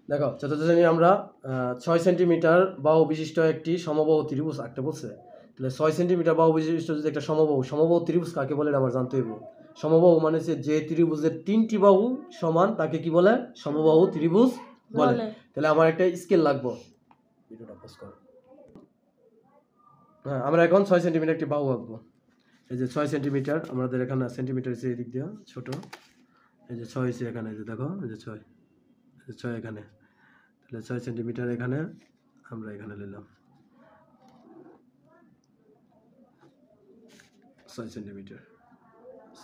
দেখো চতুর্থ শ্রেণী আমরা 6 সেন্টিমিটার বাহু বিশিষ্ট একটি সমবাহু ত্রিভুজ আঁকতে বলছে। তাহলে 6 সেন্টিমিটার বাহু বিশিষ্ট যদি একটা সমবাহু ত্রিভুজ কাকে বলে আমার জানতে হইব। সমবাহু মানে যে ত্রিভুজের 3টি বাহু সমান তাকে কি বলে? সমবাহু ত্রিভুজ বলে। তাহলে আমার একটা স্কেল লাগবে। ভিডিওটা পজ করো। হ্যাঁ, আমরা এখন 6 সেন্টিমিটার একটি বাহু আঁকবো। এই যে 6 সেন্টিমিটার, আমাদের এখানে সেন্টিমিটার আছে এদিক দিয়ে ছোট। এই যে 6 আছে এখানে, এই যে দেখো এই যে 6 এখানে। তাহলে 6 সেন্টিমিটার এখানে আমরা এখানে নিলাম 6 সেন্টিমিটার।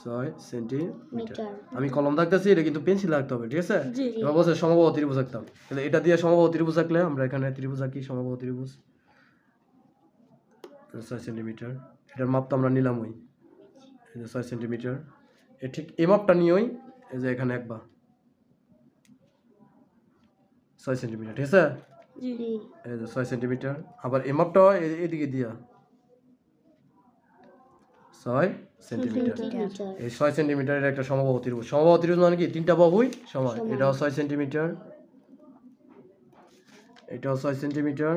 6 সেন্টিমিটার। আমি কলম থাকতেছি, এটা কিন্তু পেন্সিল রাখতে হবে, ঠিক আছে? এবার বলছে সমবাহু ত্রিভুজ আঁকতাম। তাহলে এটা দিয়ে সমবাহু ত্রিভুজ আঁকলে আমরা এখানে ত্রিভুজ আঁকি, সমবাহু ত্রিভুজ 6 সেন্টিমিটার। এটার মাপ তো আমরা নিলাম ওই, এই যে 6 সেন্টিমিটার। ঠিক এই মাপটা নিয়েই এই যে এখানে একবার 6 সেন্টিমিটার, ঠিক আছে? এই যে 6 সেন্টিমিটার। আবার এই মাপটা এদিকে দিয়া 6 সেন্টিমিটার। এই 6 সেন্টিমিটারের একটা সমবাহু ত্রিভুজ। সমবাহু ত্রিভুজ মানে কি? 3টা বাহুই সমান। এটাও 6 সেন্টিমিটার, এটাও 6 সেন্টিমিটার,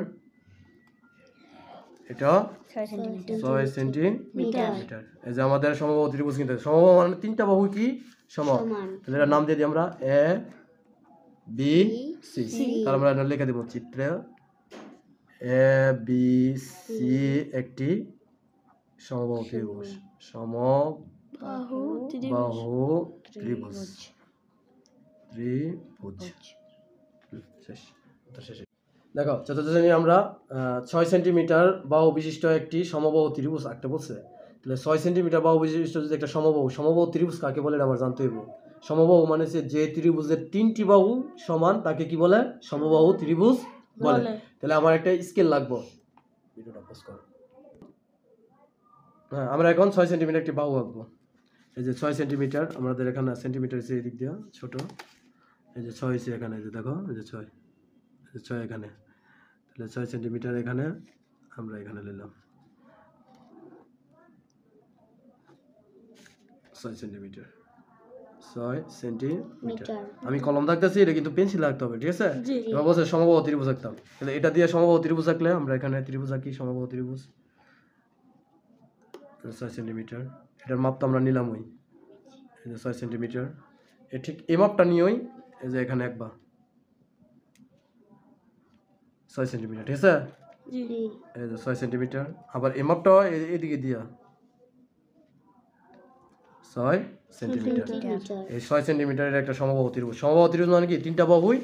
এটাও 6 সেন্টিমিটার। এই যে আমাদের সমবাহু ত্রিভুজ কিন্তু সমবাহু মানে 3টা বাহু কি সমান। তাহলে এটার নাম দিয়ে দিই আমরা এ বি সি। তাহলে আমরা এটা লিখে দেব চিত্রে এ বি সি একটি সমবাহু ত্রিভুজ। সমবাহু ত্রিভুজ। শেষ। দেখো চতুর্থ শ্রেণী আমরা 6 সেন্টিমিটার বাহু বিশিষ্ট একটি সমবাহু ত্রিভুজ আঁকতে বলছে। তাহলে 6 সেন্টিমিটার বাহু বিশিষ্ট যদি একটা সমবাহু ত্রিভুজ কাকে বলে আমার জানতে হইব। সমবাহু মানে যে ত্রিভুজের 3টি বাহু সমান তাকে কি বলে? সমবাহু ত্রিভুজ বলে। তাহলে আমার একটা স্কেল লাগবে। ভিডিওটা পজ করো। হ্যাঁ, আমরা এখন 6 সেন্টিমিটার একটি বাহু আঁকবো। এই যে 6 সেন্টিমিটার, আমাদের এখানে সেন্টিমিটার আছে এদিক দিয়ে ছোট। এই যে 6 আছে এখানে, এই যে দেখো এই যে 6 এখানে। তাহলে 6 সেন্টিমিটার এখানে আমরা এখানে নিলাম 6 সেন্টিমিটার। 6 সেন্টিমিটার। আমি কলম থাকতেছি, এটা কিন্তু পেন্সিল রাখতে হবে, ঠিক আছে? এবার বলছে সমবাহু ত্রিভুজ আঁকতাম। তাহলে এটা দিয়ে সমবাহু ত্রিভুজ আঁকলে আমরা এখানে ত্রিভুজ আঁকি, সমবাহু ত্রিভুজ 6 সেন্টিমিটার। এটার মাপ তো আমরা নিলাম ওই, এই যে 6 সেন্টিমিটার। ঠিক এই মাপটা নিয়েই এই যে এখানে একবার 6 সেন্টিমিটার, ঠিক আছে? এই যে 6 সেন্টিমিটার। আবার এই মাপটা এদিকে দিয়া 6 সেন্টিমিটার। এই 6 সেন্টিমিটারের একটা সমবাহু ত্রিভুজ। সমবাহু ত্রিভুজ মানে কি? 3টা বাহুই